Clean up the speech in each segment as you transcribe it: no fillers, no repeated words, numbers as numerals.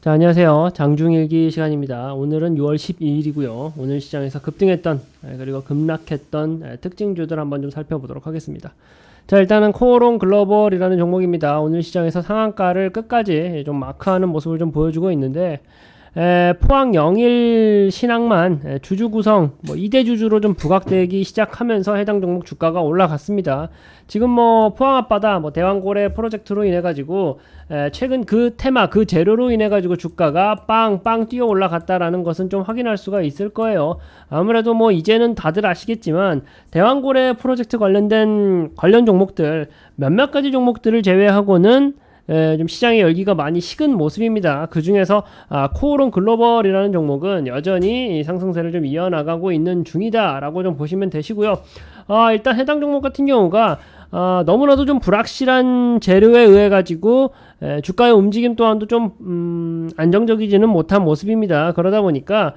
자, 안녕하세요. 장중일기 시간입니다. 오늘은 6월 12일이고요. 오늘 시장에서 급등했던 그리고 급락했던 특징주들 한번 좀 살펴보도록 하겠습니다. 자, 일단은 코오롱 글로벌이라는 종목입니다. 오늘 시장에서 상한가를 끝까지 좀 마크하는 모습을 좀 보여주고 있는데 포항 영일 신항만 주주 구성 2대 주주로 좀 부각되기 시작하면서 해당 종목 주가가 올라갔습니다. 지금 포항 앞바다 대왕고래 프로젝트로 인해 가지고 최근 그 테마 그 재료로 인해 가지고 주가가 빵빵 뛰어 올라갔다라는 것은 좀 확인할 수가 있을 거예요. 아무래도 이제는 다들 아시겠지만 대왕고래 프로젝트 관련 종목들 몇몇 가지 종목들을 제외하고는 좀 시장의 열기가 많이 식은 모습입니다. 그 중에서 코오롱 글로벌이라는 종목은 여전히 상승세를 좀 이어나가고 있는 중이다라고 좀 보시면 되시고요. 일단 해당 종목 같은 경우가 너무나도 좀 불확실한 재료에 의해 가지고 주가의 움직임 또한도 좀 안정적이지는 못한 모습입니다. 그러다 보니까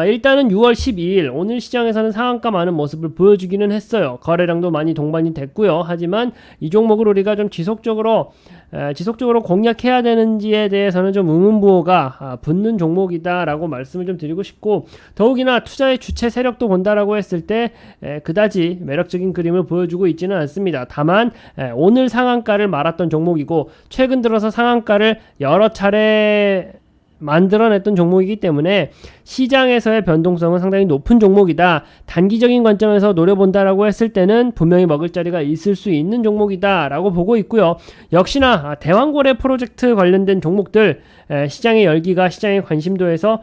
일단은 6월 12일 오늘 시장에서는 상한가 많은 모습을 보여주기는 했어요. 거래량도 많이 동반이 됐고요. 하지만 이 종목을 우리가 좀 지속적으로 공략해야 되는지에 대해서는 좀 의문부호가 붙는 종목이다라고 말씀을 좀 드리고 싶고, 더욱이나 투자의 주체 세력도 본다라고 했을 때 그다지 매력적인 그림을 보여주고 있지는 않습니다. 다만 오늘 상한가를 말았던 종목이고 최근 들어서 상한가를 여러 차례 만들어냈던 종목이기 때문에 시장에서의 변동성은 상당히 높은 종목이다. 단기적인 관점에서 노려본다라고 했을 때는 분명히 먹을 자리가 있을 수 있는 종목이다 라고 보고 있고요. 역시나 대왕고래 프로젝트 관련된 종목들 시장의 열기가 시장의 관심도에서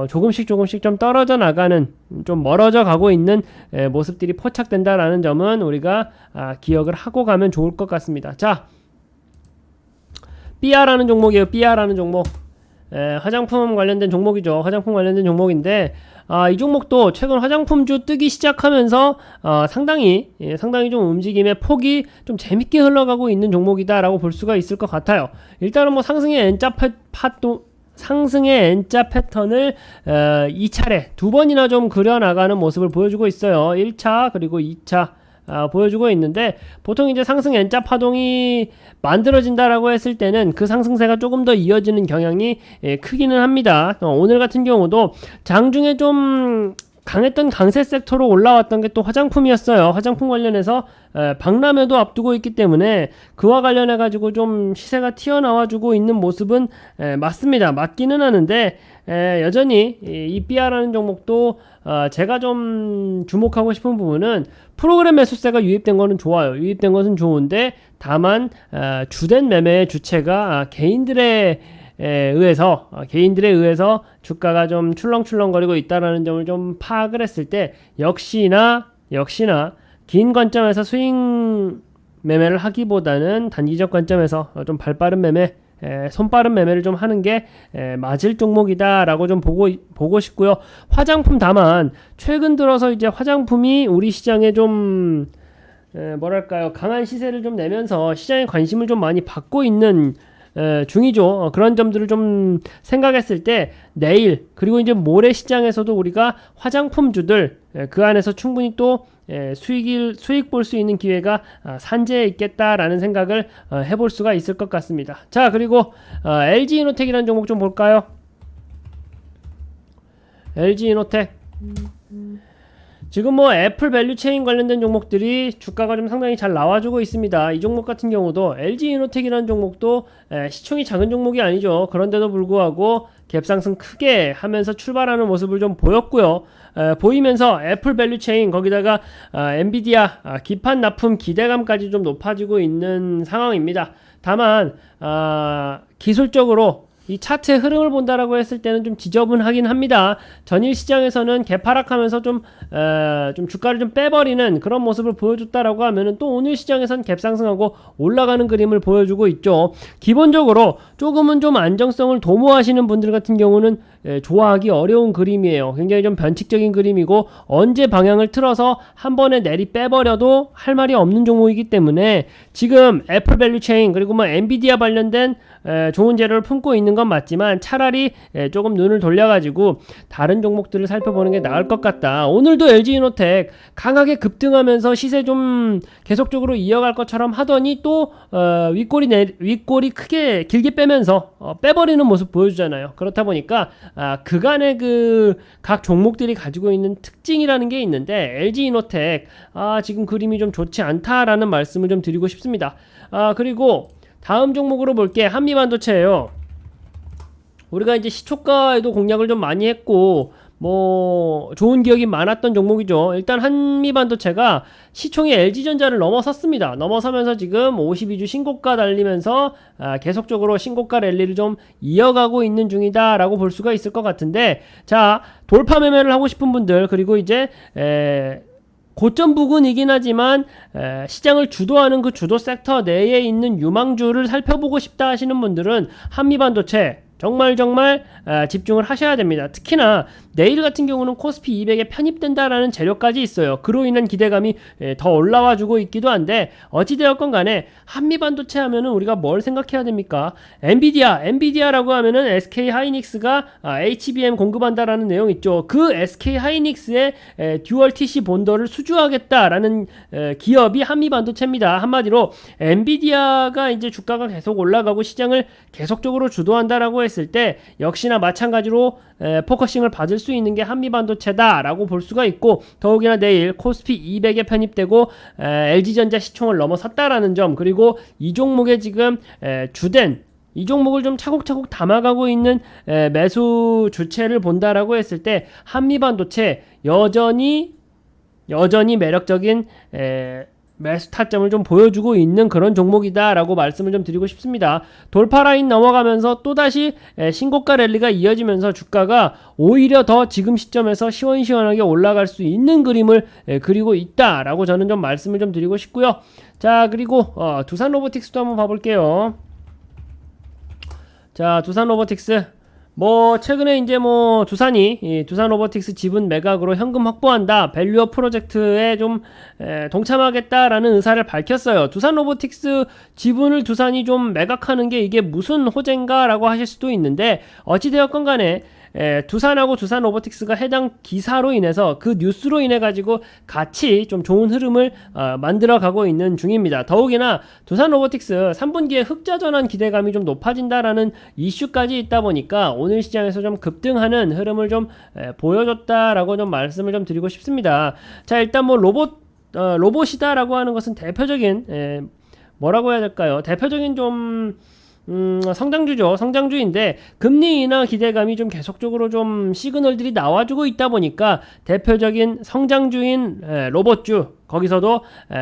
조금씩 좀 떨어져 나가는, 좀 멀어져 가고 있는 모습들이 포착된다라는 점은 우리가 기억을 하고 가면 좋을 것 같습니다. 자, 삐아라는 종목이에요. 삐아라는 종목. 화장품 관련된 종목이죠. 화장품 관련된 종목인데 이 종목도 최근 화장품주 뜨기 시작하면서 상당히 좀 움직임의 폭이 좀 재밌게 흘러가고 있는 종목이다라고 볼 수가 있을 것 같아요. 일단은 상승의 N자 패턴을 2차례 두 번이나 좀 그려나가는 모습을 보여주고 있어요. 1차 그리고 2차 보여주고 있는데, 보통 이제 상승 N자 파동이 만들어진다라고 했을 때는 그 상승세가 조금 더 이어지는 경향이 크기는 합니다. 오늘 같은 경우도 장중에 좀 강했던 강세 섹터로 올라왔던 게 또 화장품이었어요. 화장품 관련해서 박람회도 앞두고 있기 때문에 그와 관련해 가지고 좀 시세가 튀어나와주고 있는 모습은 맞습니다. 맞기는 하는데 여전히 이 삐아라는 종목도 제가 좀 주목하고 싶은 부분은 프로그램 매수세가 유입된 거는 좋아요. 유입된 것은 좋은데 다만 주된 매매의 주체가 개인들에 의해서 주가가 좀 출렁출렁거리고 있다라는 점을 좀 파악을 했을 때 역시나 긴 관점에서 스윙 매매를 하기보다는 단기적 관점에서 좀 발빠른 매매, 손빠른 매매를 좀 하는 게 맞을 종목이다라고 좀 보고 싶고요. 화장품 다만 최근 들어서 이제 화장품이 우리 시장에 좀 강한 시세를 좀 내면서 시장의 관심을 좀 많이 받고 있는 중이죠. 그런 점들을 좀 생각했을 때 내일 그리고 이제 모레 시장에서도 우리가 화장품주들 그 안에서 충분히 또 수익 볼 수 있는 기회가 산재해 있겠다라는 생각을 해볼 수가 있을 것 같습니다. 자, 그리고 LG이노텍이라는 종목 좀 볼까요? LG이노텍 지금 애플 밸류체인 관련된 종목들이 주가가 좀 상당히 잘 나와주고 있습니다. 이 종목 같은 경우도 LG이노텍이라는 종목도 시총이 작은 종목이 아니죠. 그런데도 불구하고 갭상승 크게 하면서 출발하는 모습을 좀 보였고요. 보이면서 애플 밸류체인 거기다가 엔비디아 기판 납품 기대감까지 좀 높아지고 있는 상황입니다. 다만 기술적으로 이 차트의 흐름을 본다라고 했을 때는 좀 지저분하긴 합니다. 전일 시장에서는 개파락하면서 좀 주가를 좀 빼버리는 그런 모습을 보여줬다라고 하면은 또 오늘 시장에선 갭상승하고 올라가는 그림을 보여주고 있죠. 기본적으로 조금은 좀 안정성을 도모하시는 분들 같은 경우는 좋아하기 어려운 그림이에요. 굉장히 좀 변칙적인 그림이고 언제 방향을 틀어서 한 번에 내리 빼버려도 할 말이 없는 종목이기 때문에 지금 애플 밸류 체인 그리고 뭐 엔비디아 관련된 좋은 재료를 품고 있는 건 맞지만 차라리 조금 눈을 돌려가지고 다른 종목들을 살펴보는 게 나을 것 같다. 오늘도 LG이노텍 강하게 급등하면서 시세 좀 계속적으로 이어갈 것처럼 하더니 또 윗골이 크게 길게 빼면서 빼버리는 모습 보여주잖아요. 그렇다 보니까 그간의 그 각 종목들이 가지고 있는 특징이라는 게 있는데 LG이노텍 지금 그림이 좀 좋지 않다라는 말씀을 좀 드리고 싶습니다. 그리고 다음 종목으로 볼게 한미반도체예요. 우리가 이제 시초가에도 공략을 좀 많이 했고 뭐 좋은 기억이 많았던 종목이죠. 일단 한미반도체가 시총이 LG전자를 넘어섰습니다. 넘어서면서 지금 52주 신고가 달리면서 계속적으로 신고가 랠리를 좀 이어가고 있는 중이다 라고 볼 수가 있을 것 같은데, 자 돌파 매매를 하고 싶은 분들, 그리고 이제 고점 부근이긴 하지만 시장을 주도하는 그 주도 섹터 내에 있는 유망주를 살펴보고 싶다 하시는 분들은 한미반도체 정말 집중을 하셔야 됩니다. 특히나 내일 같은 경우는 코스피 200에 편입된다라는 재료까지 있어요. 그로 인한 기대감이 더 올라와 주고 있기도 한데, 어찌되었건 간에 한미반도체 하면은 우리가 뭘 생각해야 됩니까? 엔비디아라고 하면은 SK 하이닉스가 HBM 공급한다라는 내용 있죠. 그 SK 하이닉스의 듀얼 TC 본더를 수주하겠다라는 기업이 한미반도체입니다. 한마디로 엔비디아가 이제 주가가 계속 올라가고 시장을 계속적으로 주도한다라고 했을 때 역시나 마찬가지로 포커싱을 받을 수 있는 게 한미반도체다라고 볼 수가 있고, 더욱이나 내일 코스피 200에 편입되고 LG전자 시총을 넘어섰다라는 점, 그리고 이 종목에 지금 주된 이 종목을 좀 차곡차곡 담아가고 있는 매수 주체를 본다라고 했을 때 한미반도체 여전히 매력적인 매수 타점을 좀 보여주고 있는 그런 종목이다 라고 말씀을 좀 드리고 싶습니다. 돌파 라인 넘어가면서 또다시 신고가 랠리가 이어지면서 주가가 오히려 더 지금 시점에서 시원시원하게 올라갈 수 있는 그림을 그리고 있다 라고 저는 좀 말씀을 좀 드리고 싶고요. 자, 그리고 두산 로보틱스도 한번 봐볼게요. 자, 두산 로보틱스 뭐 최근에 이제 뭐 두산이 두산 로보틱스 지분 매각으로 현금 확보한다, 밸류업 프로젝트에 좀 동참하겠다라는 의사를 밝혔어요. 두산 로보틱스 지분을 두산이 좀 매각하는 게 이게 무슨 호재인가라고 하실 수도 있는데, 어찌되었건 간에 두산하고 두산 로보틱스가 해당 기사로 인해서 그 뉴스로 인해 가지고 같이 좀 좋은 흐름을 만들어 가고 있는 중입니다. 더욱이나 두산 로보틱스 3분기에 흑자 전환 기대감이 좀 높아진다라는 이슈까지 있다 보니까 오늘 시장에서 좀 급등하는 흐름을 좀 보여줬다라고 좀 말씀을 좀 드리고 싶습니다. 자, 일단 뭐 로봇이다라고 하는 것은 대표적인 뭐라고 해야 될까요? 대표적인 좀 성장주죠. 성장주인데 금리 인하 기대감이 좀 계속적으로 좀 시그널들이 나와주고 있다 보니까 대표적인 성장주인 로봇주, 거기서도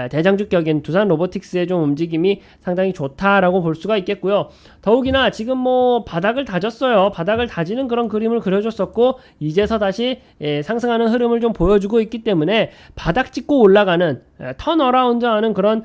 대장주격인 두산 로보틱스의 좀 움직임이 상당히 좋다라고 볼 수가 있겠고요. 더욱이나 지금 뭐 바닥을 다졌어요. 바닥을 다지는 그런 그림을 그려줬었고, 이제서 다시 상승하는 흐름을 좀 보여주고 있기 때문에 바닥 찍고 올라가는 턴어라운드 하는 그런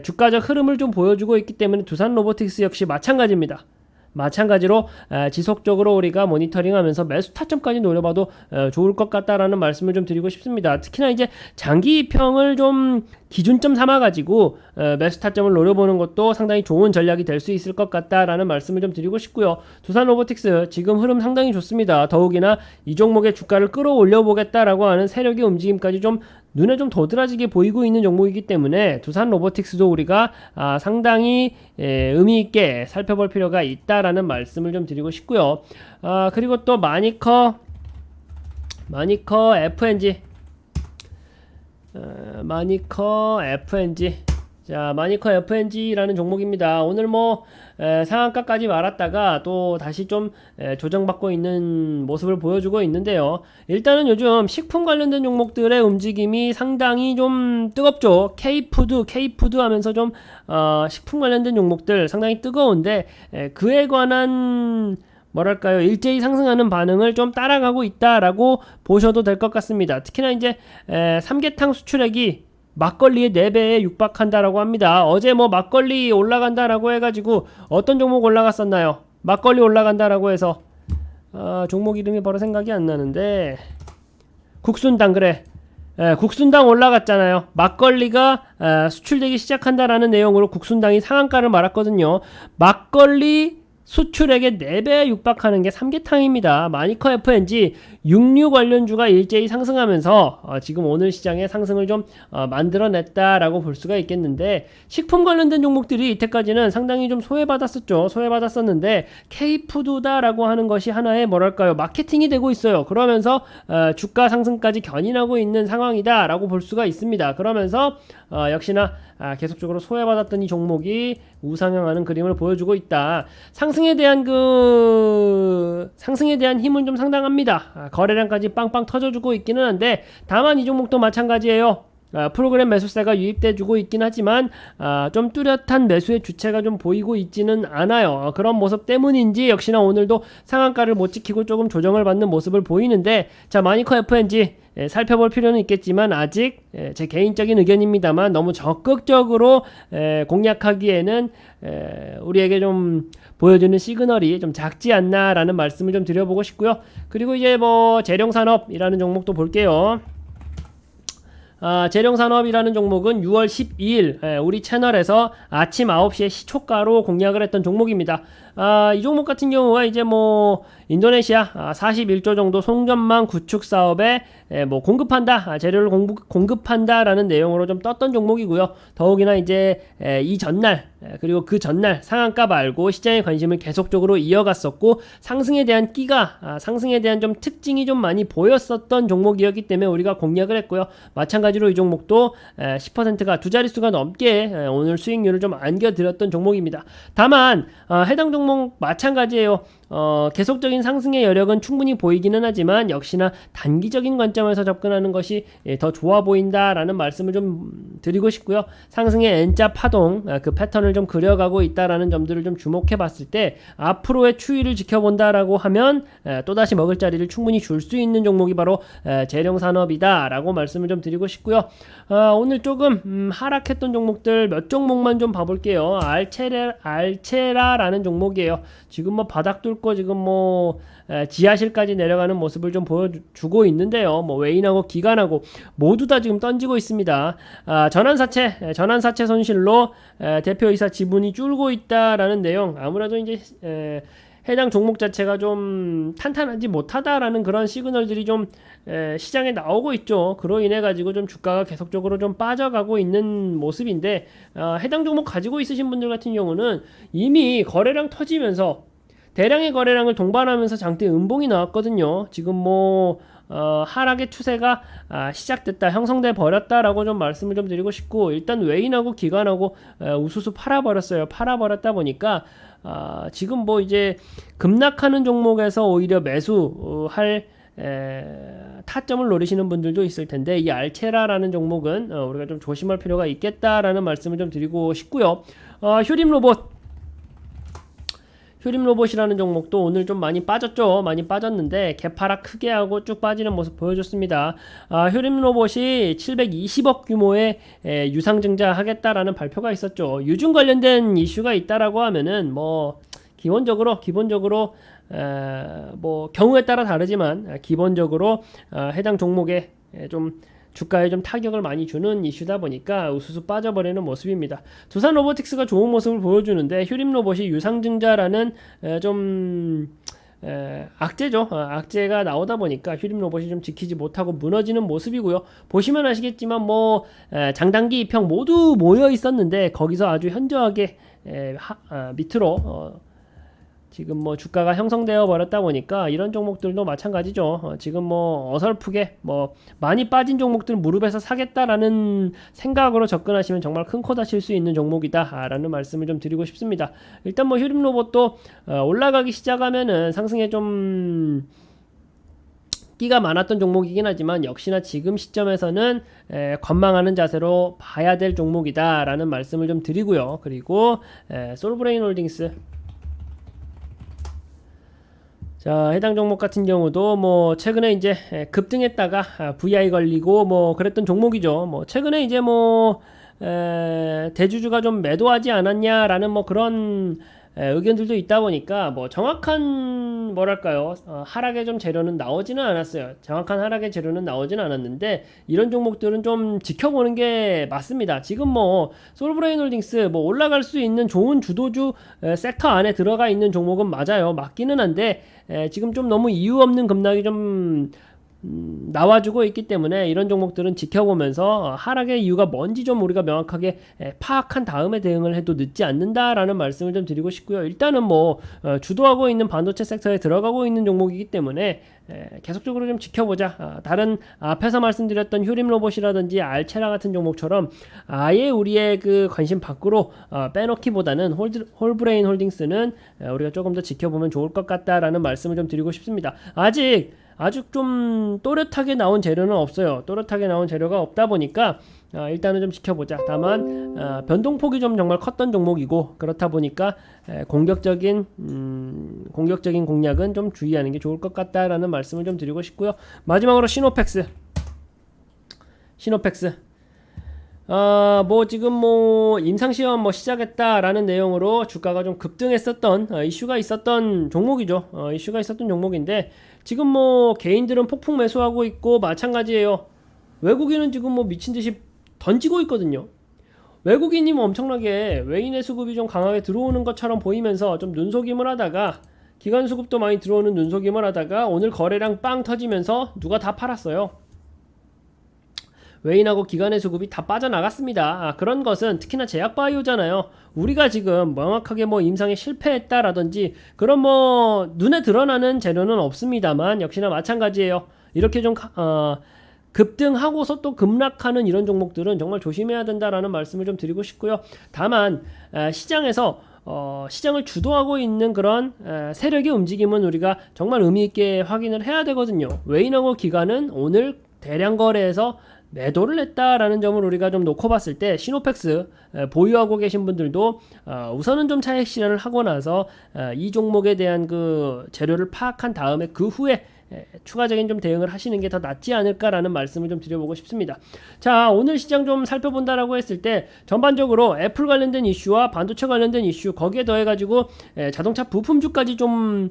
주가적 흐름을 좀 보여주고 있기 때문에 두산 로보틱스 역시 마찬가지입니다. 마찬가지로 지속적으로 우리가 모니터링하면서 매수 타점까지 노려봐도 좋을 것 같다라는 말씀을 좀 드리고 싶습니다. 특히나 이제 장기평을 좀 기준점 삼아가지고 매수 타점을 노려보는 것도 상당히 좋은 전략이 될 수 있을 것 같다라는 말씀을 좀 드리고 싶고요. 두산 로보틱스 지금 흐름 상당히 좋습니다. 더욱이나 이 종목의 주가를 끌어올려 보겠다라고 하는 세력의 움직임까지 좀 눈에 좀 도드라지게 보이고 있는 종목이기 때문에 두산 로보틱스도 우리가 상당히 의미 있게 살펴볼 필요가 있다라는 말씀을 좀 드리고 싶고요. 그리고 또 마니커 FNG 자, 마니커 FNG라는 종목입니다. 오늘 뭐 상한가까지 말았다가 또 다시 좀 조정받고 있는 모습을 보여주고 있는데요. 일단은 요즘 식품 관련된 종목들의 움직임이 상당히 좀 뜨겁죠. K푸드 하면서 좀 식품 관련된 종목들 상당히 뜨거운데 그에 관한 뭐랄까요, 일제히 상승하는 반응을 좀 따라가고 있다라고 보셔도 될 것 같습니다. 특히나 이제 삼계탕 수출액이 막걸리의 4배에 육박한다라고 합니다. 어제 뭐 막걸리 올라간다라고 해가지고 어떤 종목 올라갔었나요? 막걸리 올라간다라고 해서 종목 이름이 바로 생각이 안 나는데 국순당 그래. 국순당 올라갔잖아요. 막걸리가 수출되기 시작한다라는 내용으로 국순당이 상한가를 말았거든요. 막걸리 수출액의 4배에 육박하는 게 삼계탕입니다. 마니커 FNG 육류 관련주가 일제히 상승하면서 지금 오늘 시장의 상승을 좀 만들어냈다라고 볼 수가 있겠는데, 식품 관련된 종목들이 이때까지는 상당히 좀 소외받았었죠. 소외받았었는데 K푸드다라고 하는 것이 하나의 뭐랄까요, 마케팅이 되고 있어요. 그러면서 주가 상승까지 견인하고 있는 상황이다라고 볼 수가 있습니다. 그러면서 역시나 계속적으로 소외받았던 이 종목이 우상향하는 그림을 보여주고 있다. 상승에 대한 힘은 좀 상당합니다. 거래량까지 빵빵 터져주고 있기는 한데, 다만 이 종목도 마찬가지예요. 프로그램 매수세가 유입돼주고 있긴 하지만 좀 뚜렷한 매수의 주체가 좀 보이고 있지는 않아요. 그런 모습 때문인지 역시나 오늘도 상한가를 못 지키고 조금 조정을 받는 모습을 보이는데, 자, 마니커 FNG 살펴볼 필요는 있겠지만 아직 제 개인적인 의견입니다만 너무 적극적으로 공략하기에는 우리에게 좀 보여주는 시그널이 좀 작지 않나라는 말씀을 좀 드려보고 싶고요. 그리고 이제 뭐 재룡산업이라는 종목도 볼게요. 재룡산업이라는 종목은 6월 12일 우리 채널에서 아침 9시에 시초가로 공략을 했던 종목입니다. 이 종목 같은 경우가 이제 뭐 인도네시아 41조 정도 송전망 구축 사업에 뭐 공급한다, 재료를 공급한다라는 내용으로 좀 떴던 종목이고요. 더욱이나 이제 이 전날 그리고 그 전날 상한가 말고 시장의 관심을 계속적으로 이어갔었고, 상승에 대한 상승에 대한 좀 특징이 좀 많이 보였었던 종목이었기 때문에 우리가 공략을 했고요. 마찬가지로 이 종목도 10%가 두 자릿수가 넘게 오늘 수익률을 좀 안겨드렸던 종목입니다. 다만 해당 종목 마찬가지예요. 계속적인 상승의 여력은 충분히 보이기는 하지만 역시나 단기적인 관점에서 접근하는 것이 더 좋아 보인다라는 말씀을 좀 드리고 싶고요. 상승의 N자 파동 그 패턴을 좀 그려가고 있다라는 점들을 좀 주목해 봤을 때 앞으로의 추이를 지켜본다라고 하면 또다시 먹을 자리를 충분히 줄 수 있는 종목이 바로 재룡산업이다라고 말씀을 좀 드리고 싶고요. 오늘 조금 하락했던 종목들 몇 종목만 좀 봐볼게요. 알체라라는 종목이에요. 지금 뭐 바닥 뚫고 지금 뭐 지하실까지 내려가는 모습을 좀 보여주고 있는데요. 뭐 외인하고 기관하고 모두 다 지금 던지고 있습니다. 전환사채 손실로 대표이사 지분이 줄고 있다라는 내용. 아무래도 이제 해당 종목 자체가 좀 탄탄하지 못하다라는 그런 시그널들이 좀 시장에 나오고 있죠. 그로 인해 가지고 좀 주가가 계속적으로 좀 빠져가고 있는 모습인데, 해당 종목 가지고 있으신 분들 같은 경우는 이미 거래량 터지면서 대량의 거래량을 동반하면서 장대 음봉이 나왔거든요. 지금 뭐 하락의 추세가 시작됐다, 형성돼 버렸다라고 좀 말씀을 좀 드리고 싶고, 일단 외인하고 기관하고 우수수 팔아버렸어요. 팔아버렸다 보니까 지금 뭐 이제 급락하는 종목에서 오히려 매수할 타점을 노리시는 분들도 있을 텐데, 이 알체라라는 종목은 우리가 좀 조심할 필요가 있겠다라는 말씀을 좀 드리고 싶고요. 휴림로봇이라는 종목도 오늘 좀 많이 빠졌죠. 많이 빠졌는데 개파락 크게 하고 쭉 빠지는 모습 보여줬습니다. 휴림로봇이 720억 규모의 유상증자 하겠다라는 발표가 있었죠. 유증 관련된 이슈가 있다라고 하면은 뭐 기본적으로 뭐 경우에 따라 다르지만 기본적으로 해당 종목에 좀 주가에 좀 타격을 많이 주는 이슈다 보니까 우수수 빠져버리는 모습입니다. 두산 로보틱스가 좋은 모습을 보여주는데 휴림로봇이 유상증자라는 좀 악재죠. 악재가 나오다 보니까 휴림로봇이 좀 지키지 못하고 무너지는 모습이고요. 보시면 아시겠지만 뭐 장단기 입형 모두 모여 있었는데 거기서 아주 현저하게 밑으로 지금 뭐 주가가 형성되어 버렸다 보니까 이런 종목들도 마찬가지죠. 지금 뭐 어설프게 뭐 많이 빠진 종목들 무릎에서 사겠다라는 생각으로 접근하시면 정말 큰 코 다칠 수 있는 종목이다라는 말씀을 좀 드리고 싶습니다. 일단 뭐 휴림로봇도 올라가기 시작하면은 상승에 좀 끼가 많았던 종목이긴 하지만 역시나 지금 시점에서는 관망하는 자세로 봐야 될 종목이다라는 말씀을 좀 드리고요. 그리고 솔브레인홀딩스, 자, 해당 종목 같은 경우도 뭐 최근에 이제 급등했다가 VI 걸리고 뭐 그랬던 종목이죠. 뭐 최근에 이제 뭐 대주주가 좀 매도하지 않았냐라는 뭐 그런 의견들도 있다 보니까 뭐 정확한 뭐랄까요 하락의 좀 재료는 나오지는 않았어요. 정확한 하락의 재료는 나오지는 않았는데 이런 종목들은 좀 지켜보는 게 맞습니다. 지금 뭐 솔브레인홀딩스 뭐 올라갈 수 있는 좋은 주도주 섹터 안에 들어가 있는 종목은 맞아요. 맞기는 한데 지금 좀 너무 이유 없는 급락이 좀 나와주고 있기 때문에 이런 종목들은 지켜보면서 하락의 이유가 뭔지 좀 우리가 명확하게 파악한 다음에 대응을 해도 늦지 않는다라는 말씀을 좀 드리고 싶고요. 일단은 뭐 주도하고 있는 반도체 섹터에 들어가고 있는 종목이기 때문에 계속적으로 좀 지켜보자. 다른 앞에서 말씀드렸던 휴림 로봇이라든지 알체라 같은 종목처럼 아예 우리의 그 관심 밖으로 빼놓기보다는 홀브레인 홀딩스는 우리가 조금 더 지켜보면 좋을 것 같다라는 말씀을 좀 드리고 싶습니다. 아주 좀 또렷하게 나온 재료는 없어요. 또렷하게 나온 재료가 없다 보니까 일단은 좀 지켜보자. 다만 변동폭이 좀 정말 컸던 종목이고 그렇다 보니까 공격적인 공략은 좀 주의하는 게 좋을 것 같다라는 말씀을 좀 드리고 싶고요. 마지막으로 시노펙스. 뭐 지금 뭐 임상시험 뭐 시작했다라는 내용으로 주가가 좀 급등했었던 이슈가 있었던 종목이죠. 이슈가 있었던 종목인데 지금 뭐 개인들은 폭풍 매수하고 있고 마찬가지예요. 외국인은 지금 뭐 미친 듯이 던지고 있거든요. 외국인이 뭐 엄청나게 외인의 수급이 좀 강하게 들어오는 것처럼 보이면서 좀 눈속임을 하다가 기관 수급도 많이 들어오는 눈속임을 하다가 오늘 거래량 빵 터지면서 누가 다 팔았어요. 외인하고 기관의 수급이 다 빠져나갔습니다. 그런 것은 특히나 제약바이오잖아요. 우리가 지금 명확하게 뭐 임상에 실패했다라든지 그런 뭐 눈에 드러나는 재료는 없습니다만 역시나 마찬가지예요. 이렇게 좀 급등하고서 또 급락하는 이런 종목들은 정말 조심해야 된다라는 말씀을 좀 드리고 싶고요. 다만 시장에서 시장을 주도하고 있는 그런 세력의 움직임은 우리가 정말 의미있게 확인을 해야 되거든요. 외인하고 기관은 오늘 대량 거래에서 매도를 했다라는 점을 우리가 좀 놓고 봤을 때 시노펙스 보유하고 계신 분들도 우선은 좀 차익 실현을 하고 나서 이 종목에 대한 그 재료를 파악한 다음에 그 후에 추가적인 좀 대응을 하시는 게 더 낫지 않을까라는 말씀을 좀 드려보고 싶습니다. 자, 오늘 시장 좀 살펴본다라고 했을 때 전반적으로 애플 관련된 이슈와 반도체 관련된 이슈 거기에 더해가지고 자동차 부품주까지 좀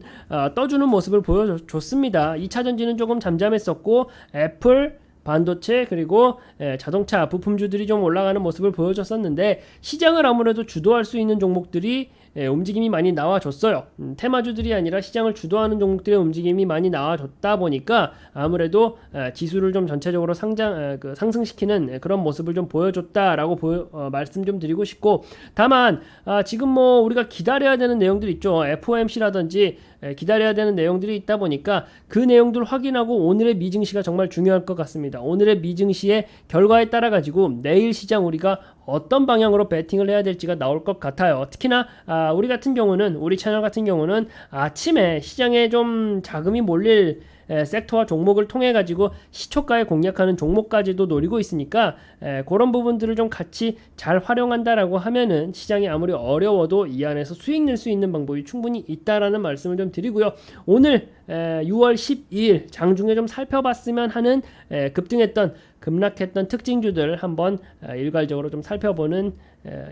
떠주는 모습을 보여줬습니다. 2차 전지는 조금 잠잠했었고 애플 반도체 그리고 자동차 부품주들이 좀 올라가는 모습을 보여줬었는데 시장을 아무래도 주도할 수 있는 종목들이 움직임이 많이 나와줬어요. 테마주들이 아니라 시장을 주도하는 종목들의 움직임이 많이 나와줬다 보니까 아무래도 지수를 좀 전체적으로 상승시키는 그런 모습을 좀 보여줬다라고 말씀 좀 드리고 싶고 다만 지금 뭐 우리가 기다려야 되는 내용들 있죠. FOMC라든지 기다려야 되는 내용들이 있다 보니까 그 내용들 확인하고 오늘의 미증시가 정말 중요할 것 같습니다. 오늘의 미증시의 결과에 따라 가지고 내일 시장 우리가 어떤 방향으로 베팅을 해야 될지가 나올 것 같아요. 특히나 우리 채널 같은 경우는 아침에 시장에 좀 자금이 몰릴 섹터와 종목을 통해 가지고 시초가에 공략하는 종목까지도 노리고 있으니까 그런 부분들을 좀 같이 잘 활용한다라고 하면은 시장이 아무리 어려워도 이 안에서 수익 낼 수 있는 방법이 충분히 있다라는 말씀을 좀 드리고요. 오늘 6월 12일 장중에 좀 살펴봤으면 하는 급락했던 특징주들 한번 일괄적으로 좀 살펴보는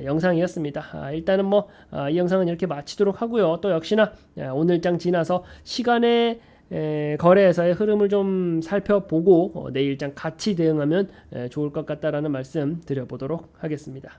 영상이었습니다. 일단은 뭐 이 영상은 이렇게 마치도록 하고요. 또 역시나 오늘장 지나서 시간의 거래에서의 흐름을 좀 살펴보고 내일장 같이 대응하면 좋을 것 같다라는 말씀 드려보도록 하겠습니다.